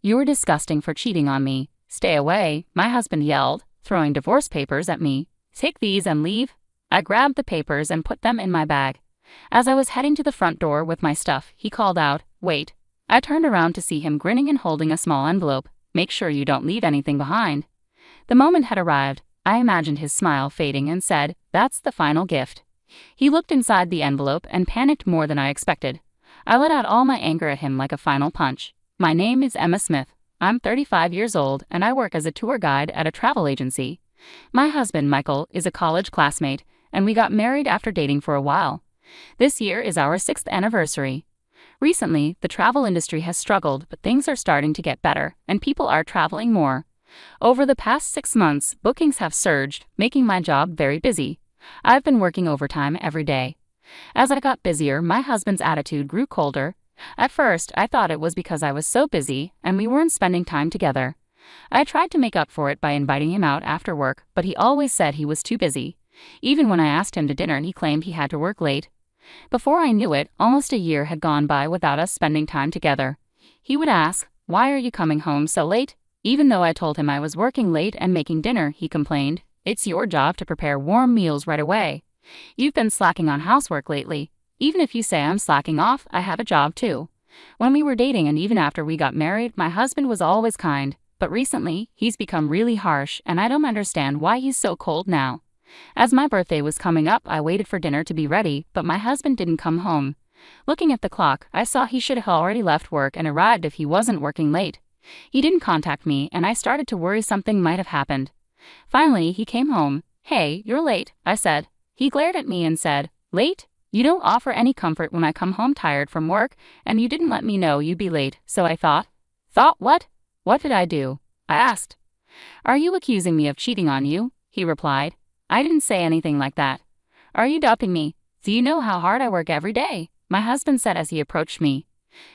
You were disgusting for cheating on me. Stay away, my husband yelled, throwing divorce papers at me. Take these and leave. I grabbed the papers and put them in my bag. As I was heading to the front door with my stuff, he called out, "Wait." I turned around to see him grinning and holding a small envelope. "Make sure you don't leave anything behind." The moment had arrived. I imagined his smile fading and said, "That's the final gift." He looked inside the envelope and panicked more than I expected. I let out all my anger at him like a final punch. "My name is Emma Smith. I'm 35 years old and I work as a tour guide at a travel agency. My husband, Michael, is a college classmate, and we got married after dating for a while. This year is our 6th anniversary. Recently, the travel industry has struggled, but things are starting to get better, and people are traveling more. Over the past 6 months, bookings have surged, making my job very busy. I've been working overtime every day. As I got busier, my husband's attitude grew colder. At first, I thought it was because I was so busy and we weren't spending time together. I tried to make up for it by inviting him out after work, but he always said he was too busy. Even when I asked him to dinner, he claimed he had to work late. Before I knew it, almost a year had gone by without us spending time together. He would ask, "Why are you coming home so late?" Even though I told him I was working late and making dinner, he complained, "It's your job to prepare warm meals right away. You've been slacking on housework lately." Even if you say I'm slacking off, I have a job too. When we were dating and even after we got married, my husband was always kind, but recently, he's become really harsh and I don't understand why he's so cold now. As my birthday was coming up, I waited for dinner to be ready, but my husband didn't come home. Looking at the clock, I saw he should have already left work and arrived if he wasn't working late. He didn't contact me and I started to worry something might have happened. Finally, he came home. "Hey, you're late," I said. He glared at me and said, "Late? You don't offer any comfort when I come home tired from work, and you didn't let me know you'd be late, so I thought." "Thought what? What did I do?" I asked. "Are you accusing me of cheating on you?" he replied. "I didn't say anything like that." "Are you doubting me? Do you know how hard I work every day?" my husband said as he approached me.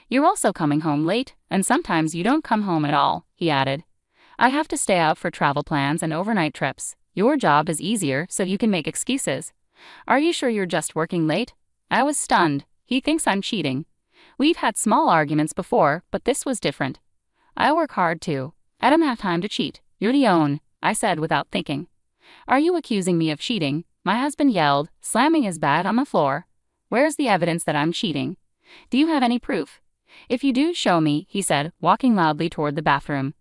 "You're also coming home late, and sometimes you don't come home at all," he added. "I have to stay out for travel plans and overnight trips. Your job is easier, so you can make excuses. Are you sure you're just working late?" I was stunned. He thinks I'm cheating. We've had small arguments before, but this was different. "I work hard too. I don't have time to cheat. You're the own," I said without thinking. "Are you accusing me of cheating?" my husband yelled, slamming his bag on the floor. "Where's the evidence that I'm cheating? Do you have any proof?" "If you do, show me," he said, walking loudly toward the bathroom.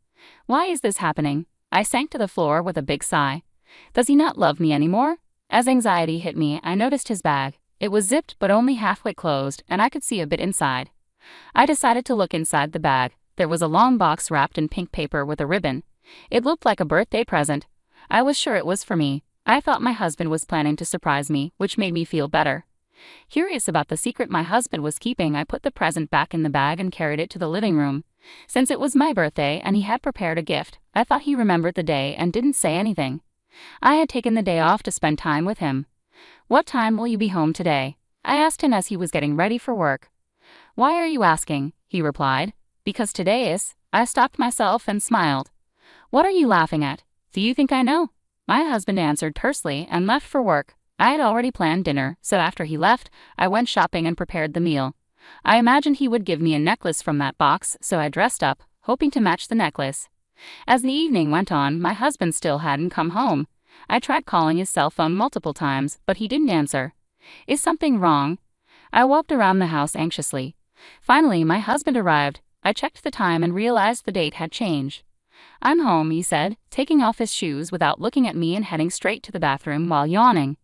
Why is this happening? I sank to the floor with a big sigh. Does he not love me anymore? As anxiety hit me, I noticed his bag. It was zipped but only halfway closed, and I could see a bit inside. I decided to look inside the bag. There was a long box wrapped in pink paper with a ribbon. It looked like a birthday present. I was sure it was for me. I thought my husband was planning to surprise me, which made me feel better. Curious about the secret my husband was keeping, I put the present back in the bag and carried it to the living room. Since it was my birthday and he had prepared a gift, I thought he remembered the day and didn't say anything. I had taken the day off to spend time with him. "What time will you be home today?" I asked him as he was getting ready for work. "Why are you asking?" he replied. "Because today is." I stopped myself and smiled. "What are you laughing at? Do you think I know?" My husband answered tersely and left for work. I had already planned dinner, so after he left, I went shopping and prepared the meal. I imagined he would give me a necklace from that box, so I dressed up, hoping to match the necklace. As the evening went on, my husband still hadn't come home. I tried calling his cell phone multiple times, but he didn't answer. Is something wrong? I walked around the house anxiously. Finally, my husband arrived. I checked the time and realized the date had changed. "I'm home," he said, taking off his shoes without looking at me and heading straight to the bathroom while yawning.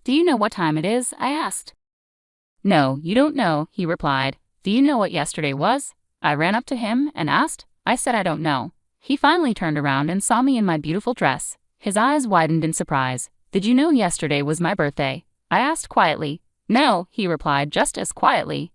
"Do you know what time it is?" I asked. "No, you don't know," he replied. "Do you know what yesterday was?" I ran up to him and asked. I said I don't know. He finally turned around and saw me in my beautiful dress. His eyes widened in surprise. "Did you know yesterday was my birthday?" I asked quietly. "No," he replied just as quietly.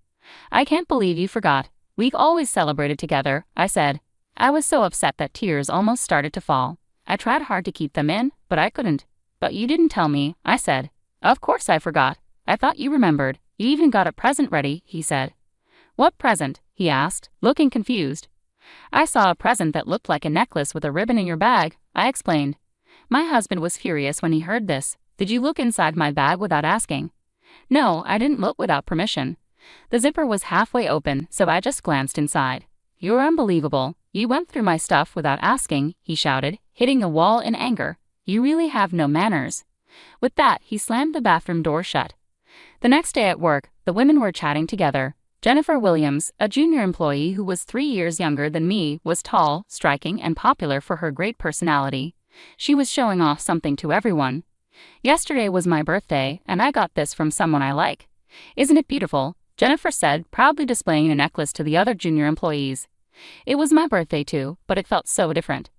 "I can't believe you forgot. We've always celebrated together," I said. I was so upset that tears almost started to fall. I tried hard to keep them in, but I couldn't. "But you didn't tell me," I said. "Of course I forgot. I thought you remembered. You even got a present ready," he said. "What present?" he asked, looking confused. "I saw a present that looked like a necklace with a ribbon in your bag," I explained. My husband was furious when he heard this. "Did you look inside my bag without asking?" "No, I didn't look without permission. The zipper was halfway open, so I just glanced inside." "You're unbelievable. You went through my stuff without asking, he shouted, hitting the wall in anger. You really have no manners. With that, he slammed the bathroom door shut. The next day at work, the women were chatting together. Jennifer Williams, a junior employee who was 3 years younger than me, was tall, striking, and popular for her great personality. She was showing off something to everyone. Yesterday was my birthday, and I got this from someone I like. Isn't it beautiful? Jennifer said, proudly displaying a necklace to the other junior employees. It was my birthday too, but it felt so different.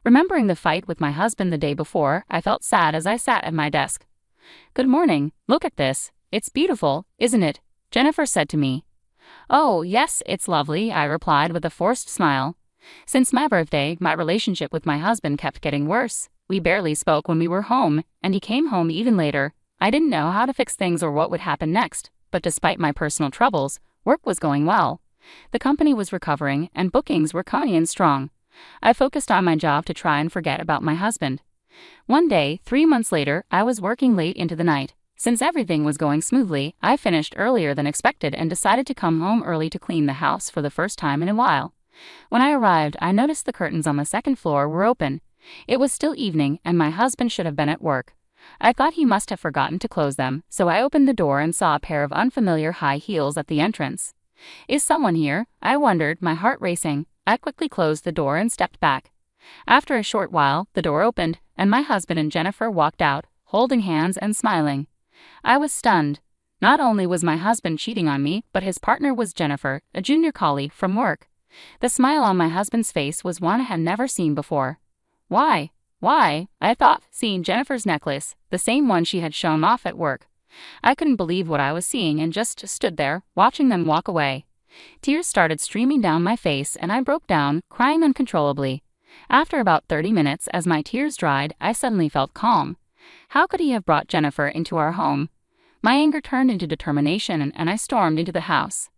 Remembering the fight with my husband the day before, I felt sad as I sat at my desk. Good morning, look at this. It's beautiful, isn't it? Jennifer said to me. Oh, yes, it's lovely, I replied with a forced smile. Since my birthday, my relationship with my husband kept getting worse. We barely spoke when we were home, and he came home even later. I didn't know how to fix things or what would happen next, but despite my personal troubles, work was going well. The company was recovering, and bookings were coming in strong. I focused on my job to try and forget about my husband. One day, 3 months later, I was working late into the night. Since everything was going smoothly, I finished earlier than expected and decided to come home early to clean the house for the first time in a while. When I arrived, I noticed the curtains on the second floor were open. It was still evening, and my husband should have been at work. I thought he must have forgotten to close them, so I opened the door and saw a pair of unfamiliar high heels at the entrance. Is someone here? I wondered, my heart racing. I quickly closed the door and stepped back. After a short while, the door opened, and my husband and Jennifer walked out, holding hands and smiling. I was stunned. Not only was my husband cheating on me, but his partner was Jennifer, a junior colleague from work. The smile on my husband's face was one I had never seen before. Why? I thought, seeing Jennifer's necklace, the same one she had shown off at work. I couldn't believe what I was seeing and just stood there, watching them walk away. Tears started streaming down my face and I broke down, crying uncontrollably. After about 30 minutes, as my tears dried, I suddenly felt calm. How could he have brought Jennifer into our home? My anger turned into determination and I stormed into the house.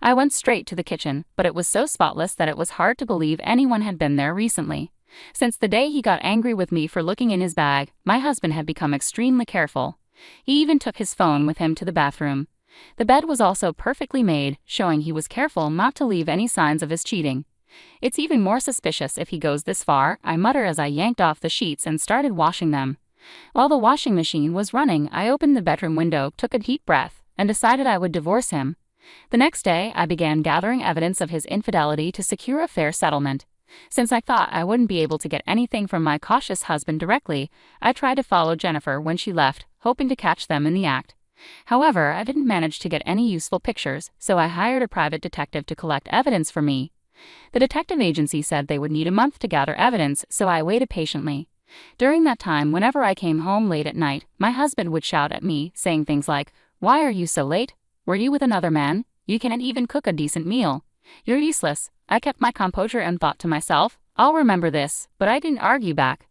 I went straight to the kitchen, but it was so spotless that it was hard to believe anyone had been there recently. Since the day he got angry with me for looking in his bag, my husband had become extremely careful. He even took his phone with him to the bathroom. The bed was also perfectly made, showing he was careful not to leave any signs of his cheating. It's even more suspicious if he goes this far, I muttered as I yanked off the sheets and started washing them. While the washing machine was running, I opened the bedroom window, took a deep breath, and decided I would divorce him. The next day, I began gathering evidence of his infidelity to secure a fair settlement. Since I thought I wouldn't be able to get anything from my cautious husband directly, I tried to follow Jennifer when she left, hoping to catch them in the act. However, I didn't manage to get any useful pictures, so I hired a private detective to collect evidence for me. The detective agency said they would need a month to gather evidence, so I waited patiently. During that time, whenever I came home late at night, my husband would shout at me, saying things like, "Why are you so late? Were you with another man? You can't even cook a decent meal. You're useless." I kept my composure and thought to myself, I'll remember this, but I didn't argue back.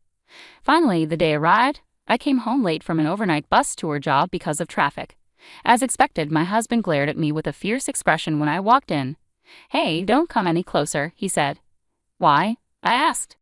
Finally, the day arrived. I came home late from an overnight bus tour job because of traffic. As expected, my husband glared at me with a fierce expression when I walked in. "Hey, don't come any closer," he said. "Why?" I asked.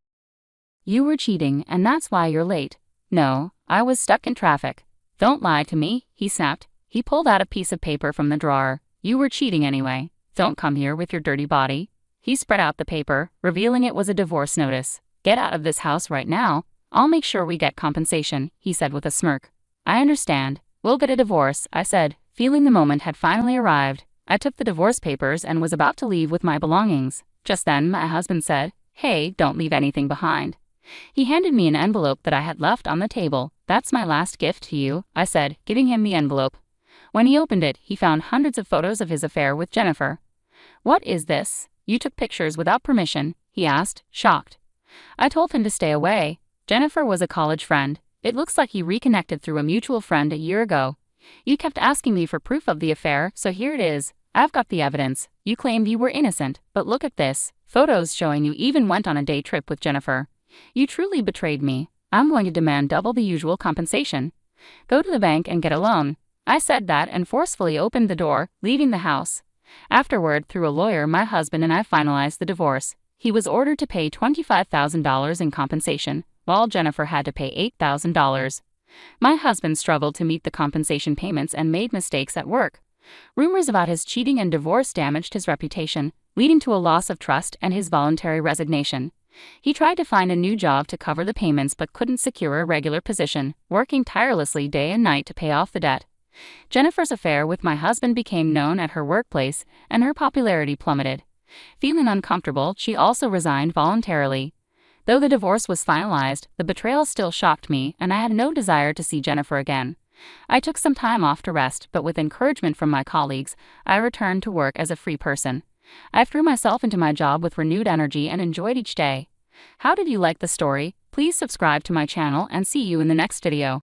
"You were cheating, and that's why you're late." "No, I was stuck in traffic." "Don't lie to me," he snapped. He pulled out a piece of paper from the drawer. "You were cheating anyway. Don't come here with your dirty body." He spread out the paper, revealing it was a divorce notice. "Get out of this house right now. I'll make sure we get compensation," he said with a smirk. "I understand. We'll get a divorce," I said, feeling the moment had finally arrived. I took the divorce papers and was about to leave with my belongings. Just then, my husband said, "Hey, don't leave anything behind." He handed me an envelope that I had left on the table. "That's my last gift to you," I said, giving him the envelope. When he opened it, he found hundreds of photos of his affair with Jennifer. "What is this? You took pictures without permission?" he asked, shocked. I told him to stay away. Jennifer was a college friend. It looks like he reconnected through a mutual friend a year ago. You kept asking me for proof of the affair, so here it is. I've got the evidence. You claimed you were innocent, but look at this. Photos showing you even went on a day trip with Jennifer. You truly betrayed me. I'm going to demand double the usual compensation. Go to the bank and get a loan." I said that and forcefully opened the door, leaving the house. Afterward, through a lawyer, my husband and I finalized the divorce. He was ordered to pay $25,000 in compensation, while Jennifer had to pay $8,000. My husband struggled to meet the compensation payments and made mistakes at work. Rumors about his cheating and divorce damaged his reputation, leading to a loss of trust and his voluntary resignation. He tried to find a new job to cover the payments but couldn't secure a regular position, working tirelessly day and night to pay off the debt. Jennifer's affair with my husband became known at her workplace, and her popularity plummeted. Feeling uncomfortable, she also resigned voluntarily. Though the divorce was finalized, the betrayal still shocked me, and I had no desire to see Jennifer again. I took some time off to rest, but with encouragement from my colleagues, I returned to work as a free person. I threw myself into my job with renewed energy and enjoyed each day. How did you like the story? Please subscribe to my channel and see you in the next video.